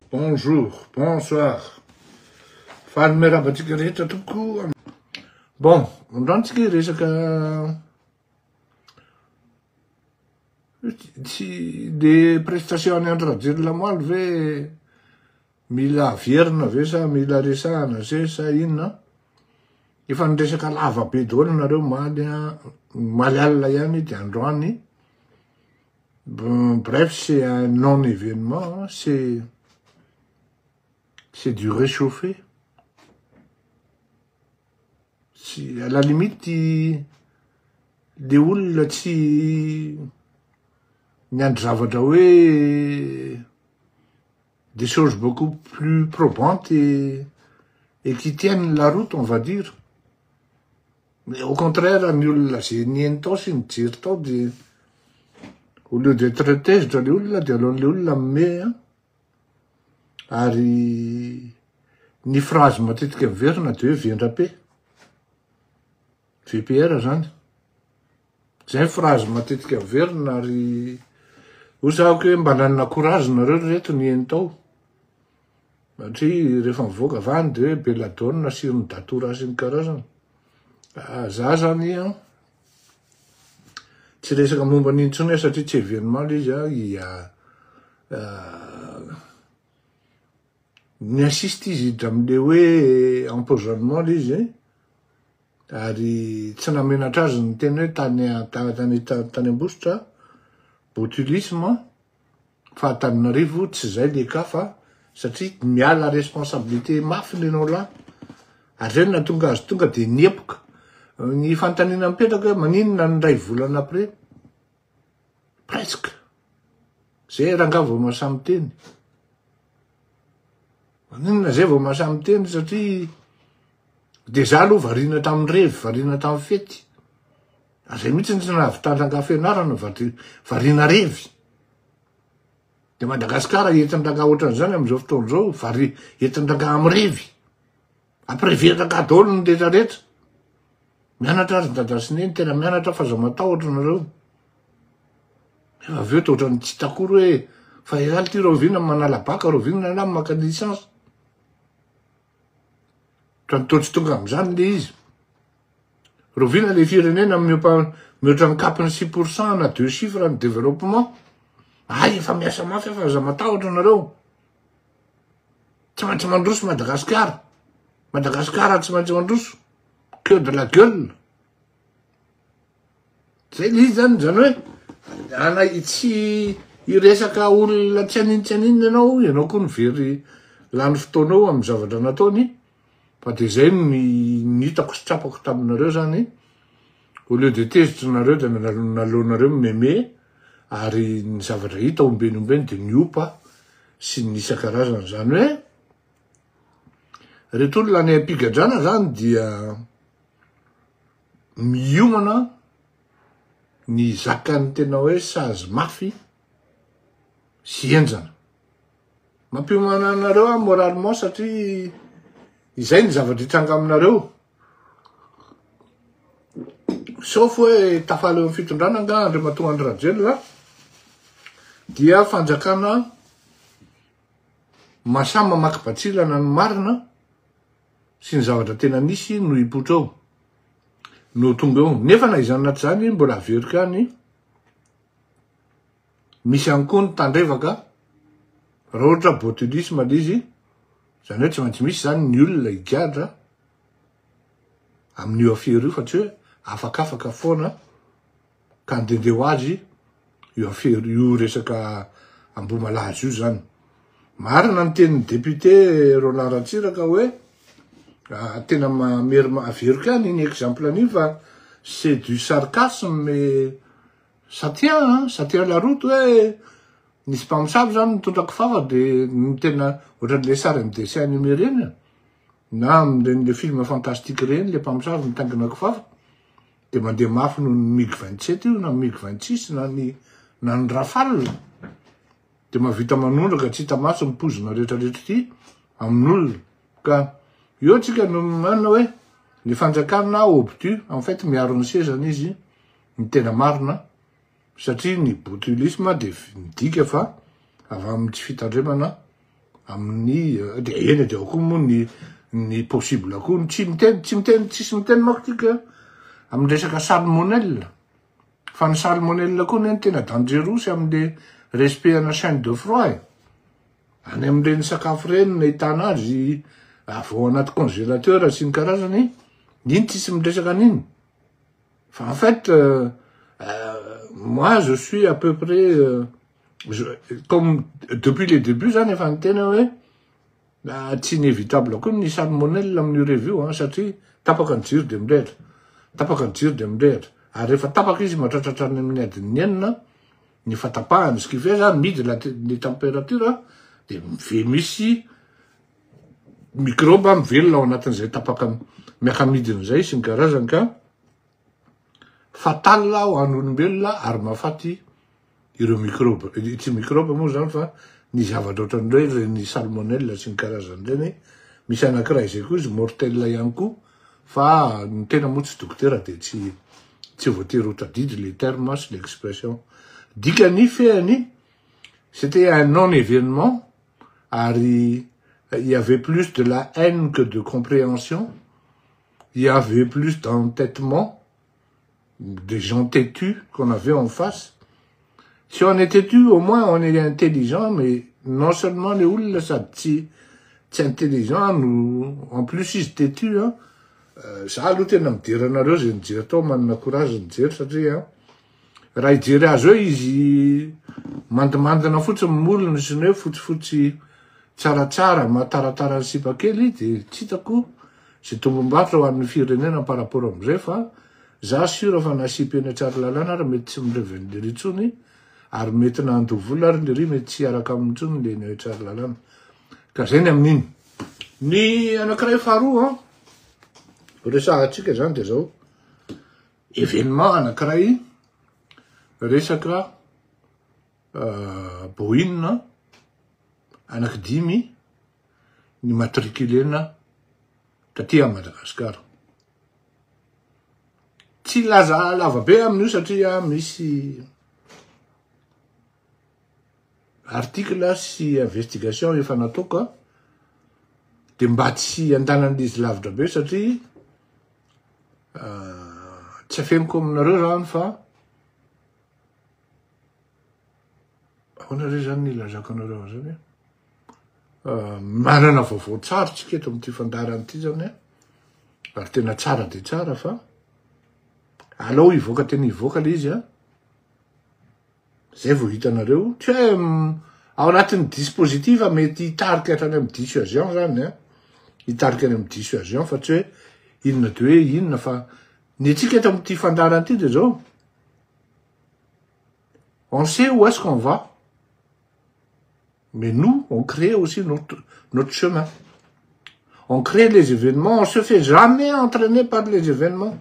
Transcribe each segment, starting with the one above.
Bonjour, bonsoir. Faly miarabatsika rehetra toko. Bon, androantsika resaka tsy de prestation any andro rajery lamoaly ve mila avierina ve sa mila resahana se sa inona? Efa niresaka lava be daholo nareo maly alina ihany de androany. Bref, c'est un non-événement, c'est du réchauffé. Si, à la limite, les olona tsy niandry zavatra hoe des choses beaucoup plus probantes et qui tiennent la route, on va dire. Mais au contraire, ny olona zay nieny tao sy nijery tao de au lieu d'être tezitra le olona de aleon'le olona mime ary ny phrase matetika miverina de hoe vendrape. VPR zany. Zay phrase matetika miverina ary osahako hoe mba nanana courage nareo reto nieny tao. Satria rehefa mivoaka avany de hoe belladonna sirony datora sy ny karazany. Za zany tsy resaka momba n'intsony satria tsy événement izy ny assiste izy dramile hoe empoisonnement izy ary tsy namenatra azy ny teny hoe tany ambositra botulisme fa Antananarivo tsy zay le ka fa satria miala responsabilité mafy lenao la ary zay nahatonga azy tonga de niepoka ny fantanina mipetraka hoe maninona ny ray volana après presque zay ranga vao mahasamy teny maninona zay vao mahasamy teny satria de za aloha variana tamin'ny revy variana tamin'ny fety zay mihitsy tsy nahavitandraka fianarana variana revy de Madagasikara entin-draka ohatran'izany am'izao fotoan'izao entin-draka amy revy ampireveraka daholo ny rehetrarehetra mianatra ary dadasineny tena mianatra fa za matahotra nareo aveo to ohatrany tsy takory hoe fa ialy ty rovina manala baka rovina na maka licence toatsy tonga am'izany le izy rovina le firenena mihoatra ny kapiny 6% na 2 chiffres ny développement efa miasa mafy fa za matahotra nareo tsy maintsy mandroso Madagasikara tsy maintsy mandroso que de la gueule zay le izy zany hoe tsy iresaka olona tsy aninina ianao koa nivery lany fotoanao amy zavatra nataony fa de zay ny hitako sy trapako taminareo zany au lieu de tezitra nareo de nalonareo meme ary ny zavatra hita ombeny de niopa sy ny isan-karazany zany hoe reto olona ny ampigadrana zany dia miomana ny zakany tena hoe sazy mafy sy enjana mampiomana anareo moralement satria izay ny zavatra hitranga aminareo sauf hoe tafaly eo amy fitondrana nga Andriamatoa Andry Rajoelina dia fanjakana masama mamaky batsilana ny marina sy ny zavatra tena nisy no hipotra ao no tonga eo nefa na izany anaty zany mbola averika any misy any koa ny tandrevaka raha ohatra botulisme izy zany hoe tsy maintsy misy zany ny olona higadra amin'io affaire io fa tsy hoe afakafaka foana ka andendeo azy io affaire io resaka Ambomalahazo io zany marina ny tenin'ny député Roland Ratsiraka hoe tena averika any ny exemple an'io fa c'est du sarcasme mais ça tient la route hoe nisy mpamosavy zany mitondra kifafa de tena ohatran'le sarin'ny dessin animé reny na am'le film fantastique reny le mpamosavy mitangina kifafa de mandeha mafy no ny MiG-27 io na MiG 26 na ny Rafale de mahavita manondraka tsy hita maso mipozona rehetrarehetra ty amin'olona ka io tsika no manana hoe ny fanjakana obtus en fait miaro ny sezany izy ny tena marina satria ny botulisme de midika fa avy amin'ny tsy fitandremana amin'ny de eny de ao koa moa ny possible koa tsy tsisy miteny makotika amin'ny resaka salmonelle fa ny salmonelle koa ny tena dangereux amin'ny respect ana chaîne de froid any amin'ireny sakafo reny na hitana azy avao anaty congélateur sy ny karazany iny tsisy miresaka an'iny fa en fait moi je suis à peu près comme depuis les débuts zany efa niteny hoe tsy inévitable koa ny salmonelle amin'ny review satria tapaka ny jiro de mirehatra tapaka ny jiro de mirehatra ary rehefa tapaka izy mahatratratra amin'ny adiny enina ny fatapahany ce qui fait zany midi les températures de misy microbe mivelona ao anatin'izay tapaka miakamidiny zay sy ny karazany ka fatal ho an'olombelona ary mahafaty ireo microbe tsy microbe moa zany fa ny zavatra ohatran'ireo ny salmonelle sy ny karazany reny misy anankiray zay koa izy mortelle ihany koa fa ny tena moa tsy dokotera de tsy voatery ho tadidy les termes l'expression dikany feany c'était un non-événement ari il y avait plus de la haine que de compréhension il y avait plus d'entêtement des gens têtus qu'on avait en face. Si on est têtu, au moins on est intelligent, mais non seulement les oules, ça c'est intelligent, nous, en plus ils têtus, hein. Ça aloha tena mijery anareo zay nijery tao manana courage nijery satria raha hijery azy eo izy mandimandina fotsiny molony sy ny hoe fotsifotsy tsaratsara mahataratara ny sipa kely de tsy hitako zay tombom-barotra ho an'ny firenena par rapport am'izay fa za sura fa nasipy eny tsara lalàna ary mety tsy mireveny le ritsony ary mety nandovola ary le ry mety tsy araka amin'intsony le ny tsara lalàna ka zay ny amin'iny ny anankiray faharoa resahatsika zany de zao événement anankiray resaka Boeing anankidimy ny matriculena taty à Madagasikara tsy laza lava be amin'io satria misy article sy investigation efa natoka de mba tsy andanan'izy lavitra be satria tsy afeniko aminareo zany fa ahoana re zany ilazako anareo zany manana vaovao tsara tsika eto amin'ity fandarany ity zany ary tena tsara de tsara fa alao ivoaka tena ivoaka le izy zay vao hitanareo tsy hoe ao anatin'ny dispositif mety hitarika hatrany amin'ny dissuasion zany hitarika any amin'ny dissuasion fa tsy hoe inona de hoe inona fa ny atsika eto amin'ity fandarany ity de zao on sait où est-ce qu'on va mais nous on crée aussi notre chemin on crée les événements on se fait jamais entraîner par les événements.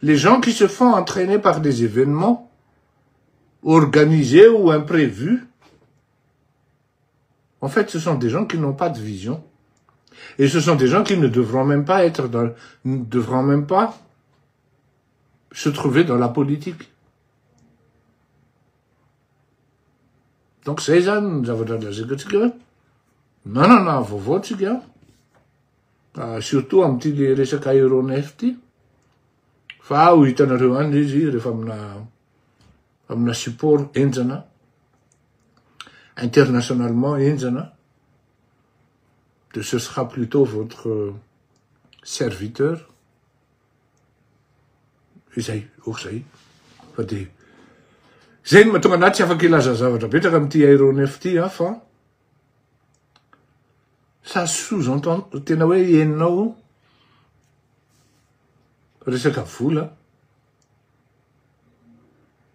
Les gens qui se font entraîner par des événements organisés ou imprévus, en fait, ce sont des gens qui n'ont pas de vision. Et ce sont des gens qui ne devront même pas se trouver dans la politique. Donc, c'est ça, nous avons dans la sécurité. Non, vous votez, surtout un petit resaka aéronef. Fa ho hitanareo any izy rehefa amina support enjana internationalement enjana de ce sera plutôt votre serviteur izay zay fa de zay no mahatonga anaty tsy afaka ilaza zavatra betraka amin'ity aéronef ty fa ça sous-entend tena hoe eninao resaka vola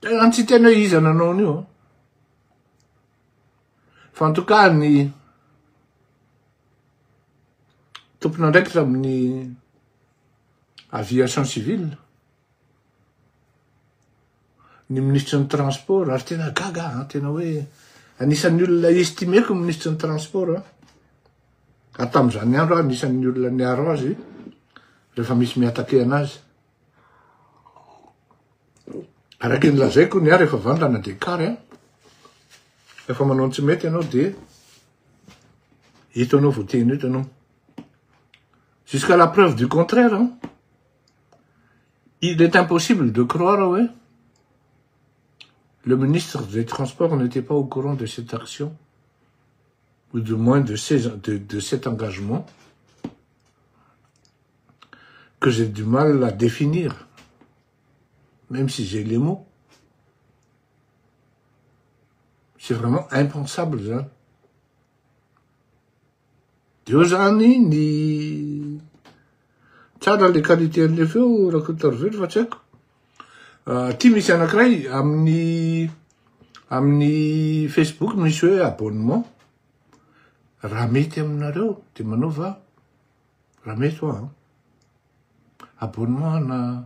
tena tsy tena hoe iza nanao an'io fa en tout cas ny tompona ndraikitra amin'ny aviation civile ny ministre ny transport ary tena gaga tena hoe anisan'ny olona estimeko ministre ny transport tamin'izany andro anisan'ny olona niaro azy rehefa misy miatake anazy araky ny lazaiko ny rehefa vandana de kary rehefa manao tsy mety ianao de Hitanao voateny hitanao. Jusqu'à la preuve du contraire, hein, il est impossible de croire, ouais, le ministre des Transports n'était pas au courant de cette action, ou du moins de cet engagement, que j'ai du mal à définir, même si j'ai les mots. C'est vraiment impensable, ça. Deux années, ni... Tsara le qualité an'le feo, raha tarvely fa tsy haiko. Ty misy anankiray amin'ny Facebook misy hoe abonnement. Raha mety aminareo, de manaova, raha mety hoa, hein. Abonnement na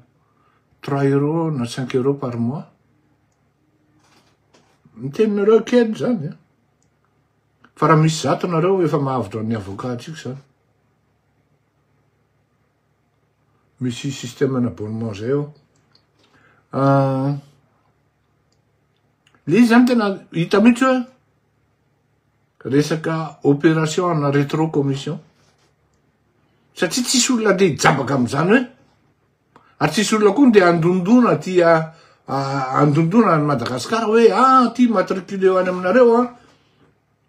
3 € na 5 € par mois. Miteninareo kely zany, hein. Fa raha misy zato nareo efa mahavitra amin'ny avocat tsika zany. Misy système d'abonnement zay eo. Le izy zany tena hita mihitsy hoe resaka opération ana rétrocommission. Satria tsisy olona de hijabaka am'izany hoe, ary tsisy olona koa de andondona ty andondona ny Madagasikara hoe ty matriculé ho any aminareo,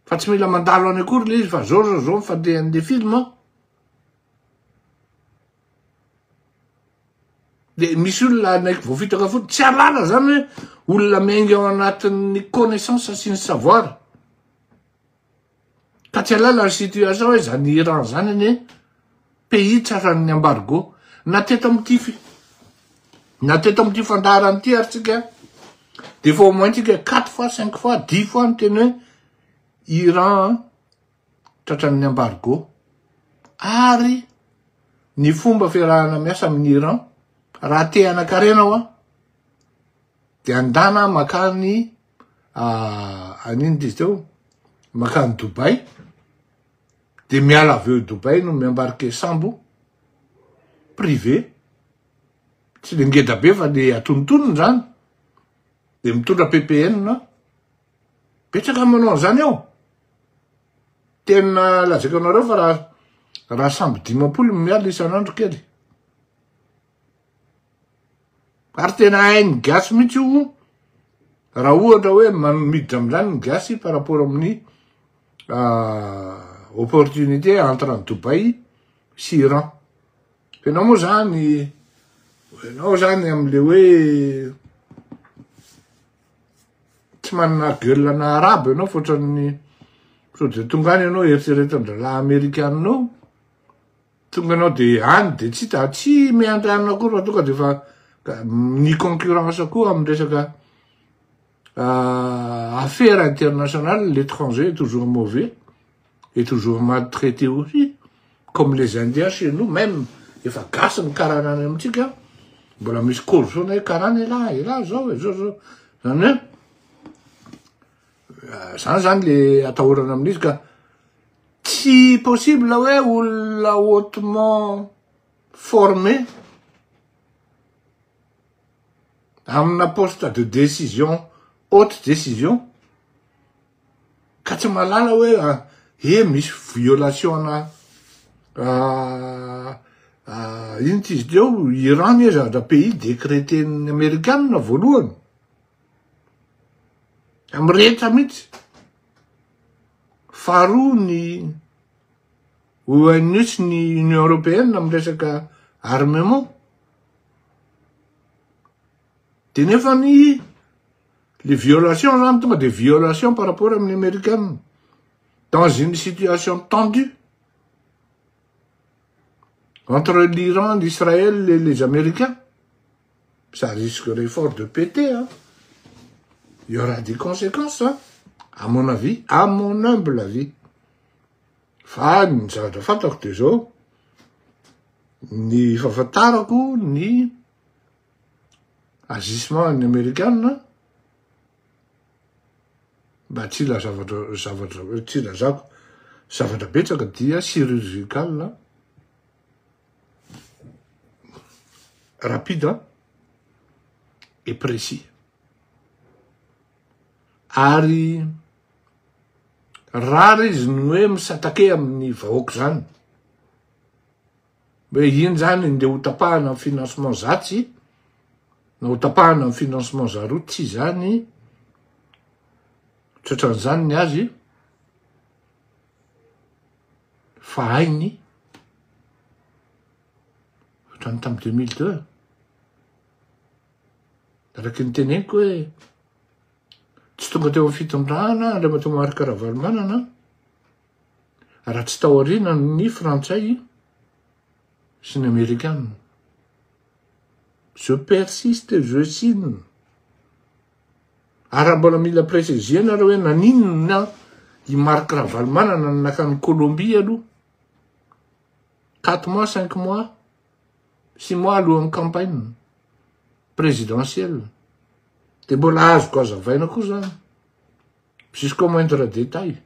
fa tsy mila mandalo any akory le izy fa zao mifandeha an'le film. De misy olona naiky voafitaka foty tsy alala zany hoe olona miainga ao anatin'ny connaissance sy ny savoir. Ka tsy alala ny situation hoe zany Iran zany ny pays tsaran'ny embargo. Na teto am'ty fandaharany ty ary tsika, de fa au moins tsika 4 fois, 5 fois, 10 fois ny teny hoe Iran tratran'ny embargo. Ary ny fomba fiarahana miasa amin'ny Iran, raha te anakarena de andana makany anino dizy teo, makany Dubai, de miala avy eo Dubai no miembarqué sambo privé, tsy le ngeda be fa le atonontonony zany, de mitondra PPN na betsaka manao zany ao. Tena lazako anareo fa raha sambo 50 miala isan'andro kely. Ary tena hainy gasy mihitsy io, raha ohatra hoe miditra am'izany ny gasy par rapport amin'ny opportunité entre Dubai sy Iran. Enao moa zany, am'le hoe tsy manana gueule na arabe enao foatran'ny so de tonga any enao eritreretan-dralahy amerikanina, tonga anao de any de tsy miandry anina koa raha tonga de fa ny concurrence koa amin'ny resaka affaires internationales, l'étranger est toujours mauvais, est toujours maltraité aussi, comme les Indiens chez nous, même efa gasy ny karanany amitsika, mbola misy corruption karany ela zao zany hoe zany le atahorana amin'izy ka tsy possible hoe olona hautement formé amina poste de décision, haute décision, ka tsy malala hoe misy violation ino tizy teo, Iran izy zavatra pays décrété ny Amerikanina voalohany. Amrehetra mihitsy. Faharoa ny ONU sy ny Union Européenne amin'ny resaka armement. De nefa les violations, tonga des violations par rapport amin'ny Américains dans une situation tendue entre l'Iran, l'Israël et les Américains. Ça risquerait fort de péter, hein. Il y aura des conséquences, hein, à mon avis, à mon humble avis. Fa ny zavatra fantako de zao, ny fahafantarako ny agissement ny Amerikanina, mba tsy la tsy lazako zavatra betsaka dia chirurgical, rapide et précis. Ary rara izy no hoe misatake amin'ny vahoaka zany hoe iny zany nde ho tapahana amin'ny financement zatsy na ho tapahana amin'ny financement zaroa tsy zany tratran'izany ny azy fa hainy ohatrany tamy 2002 araky ny teneniko hoe tsy tonga teo amin'ny fitondrana Andriamatoa Marc Ravalomanana raha tsy tao aoriana ny frantsay sy ny amerikana. Je persiste, je signe. Araha mbola mila préciser hoe naninona i Marc Ravalomanana nakany Colombie aloha 4 mois 5 mois 6 mois alohan'ny campagne présidentielle de mbola azoko azavaina koa zany jusqu'au moindre détail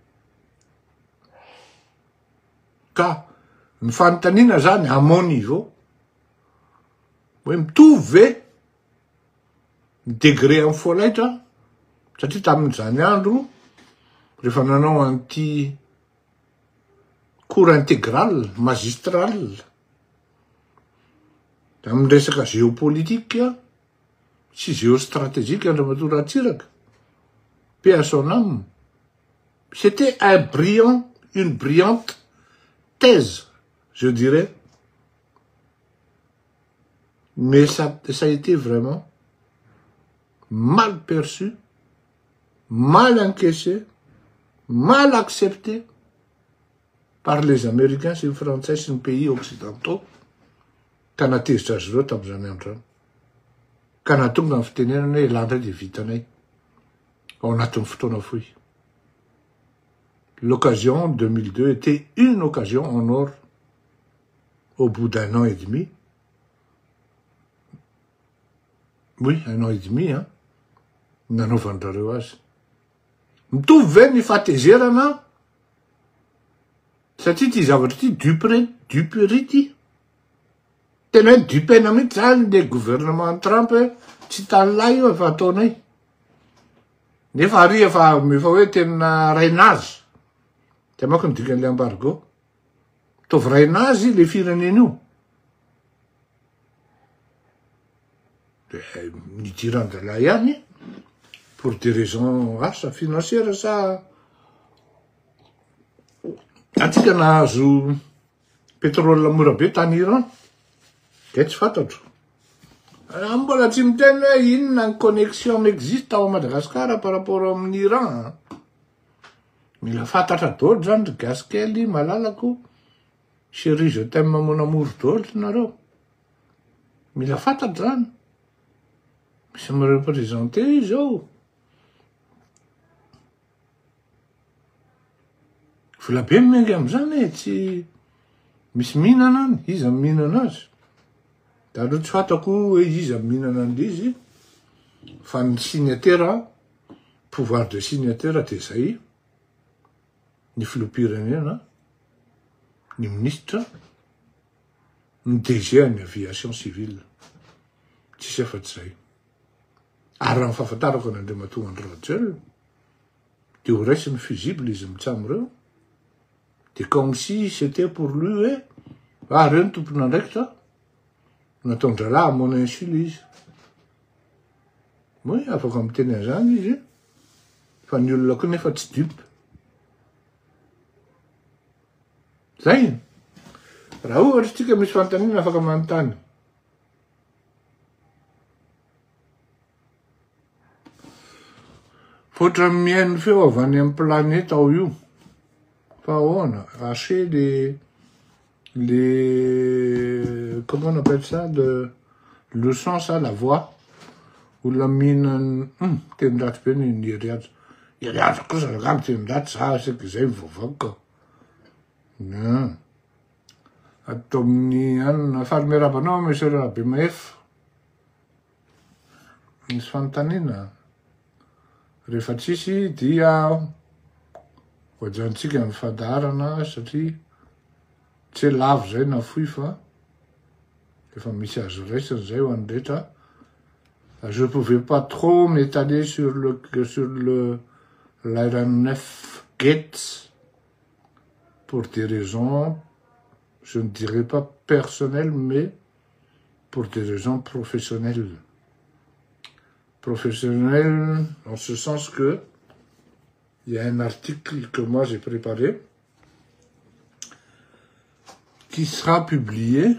ka ny fanontaniana zany à mon niveau hoe mitovy ve ny degré amin'ny folaitra satria tamin'izany andro rehefa nanao anty cours intégral magistral amin'ny resaka géopolitique sy géostratégique Andriamatoa Ratsiraka paix à son âme. C'était une brillante thèse, je dirais, mais ça a été vraiment mal perçu, mal encaissé, mal accepté par les Américains et les Français et les pays occidentaux ka natezitra azy ireo tamin'izany andro zany ka nahatonga ny fitenenana hoe landray de vitanay ao anatin'ny fotoana fohy. L'occasion 2002 était une occasion en or au bout d'un an et demi. Oui, 1 an et demi, hein. Nanaovandrareo azy. Mitovy ve ny fahatezerana satria ty zavatra ty duperie ty. Tena hoe dupena mihitsy zany le gouvernement Trump tsy tanilay io efa ataonay. Nefa ary efa hoe tena rainazy. Ty manko ny dikan'le embargo. Tovy rainazy le firenena io. Ny tirandala ihany pour des raisons asa financières sa atsika nahazo pétrole mora be tany Iran ke tsy fantatro. Mbola tsy miteny hoe inona ny connexion existe ao Madagascar par rapport amin'ny Iran. Mila fantatra daholo zany gasy kely malalako chérie je t'aime mon amour daholo nareo. Mila fantatra zany. Misy mirepresente izy ao. Vola be miainga am'izany tsy misy mihinana izy mihinana azy. Da aloha tsy fantako hoe izy mihinana an'izy fa ny signataire pouvoir de signataire de zay ny filoham-pirenena ny ministre ny DG ny aviation civile tsisy afa-tsy zay. Ary raha ny fahafantarako an'Andriamatoa Andry Rajoelina de ho raisiny fusible izy mitsamo reo de comme si c'était pour lui hoe reo ny tompon'andraikitra nataon-dralahy mon insulte izy. Moa afaka miteny an'izany izy fa ny olona koa nefa tsy dupe. Zay raha ohatra tsika misy fanontaniana afaka manontany. Fotra mihaino feo avy any amin'ny planète ao io fa ahoana haché les comment on appelle ça le son ça la voix olona mihinana tenindratsy be ny heriazo kosa angamba tenindratsy za saky zay mivoavaoka atao amin'ny anina faly-miarabanao monsieur Rabe Mahefa misy fanontaniana rehefa tsisy dia hoajantsika ny fandaharana satria tsy lavo zay na foy fa efa misy azo raisiny zay ho an'ny rehetra. Je pouvais pas trop m'étaler sur l'Iran 9 guettes pour des raisons, je ne dirais pas personnelles, mais pour des raisons professionnelles. Professionnelles en ce sens que il y a un article que moi j'ai préparé qui sera publié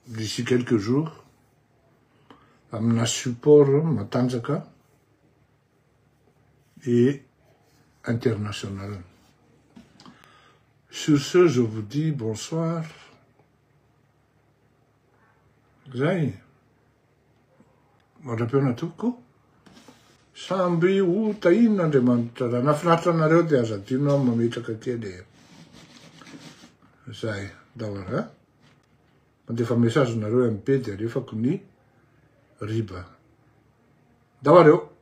d'ici quelques jours à mon support Matanzaka et international. Sur ce, je vous dis bonsoir. Zay, marapeona toko. Samby o tain'Andriamanitra raha nafinaritra anareo dia aza adino mametraka kely. Zay, daholo. Mandefa message nareo MP dia alefako ny riba. Davareo.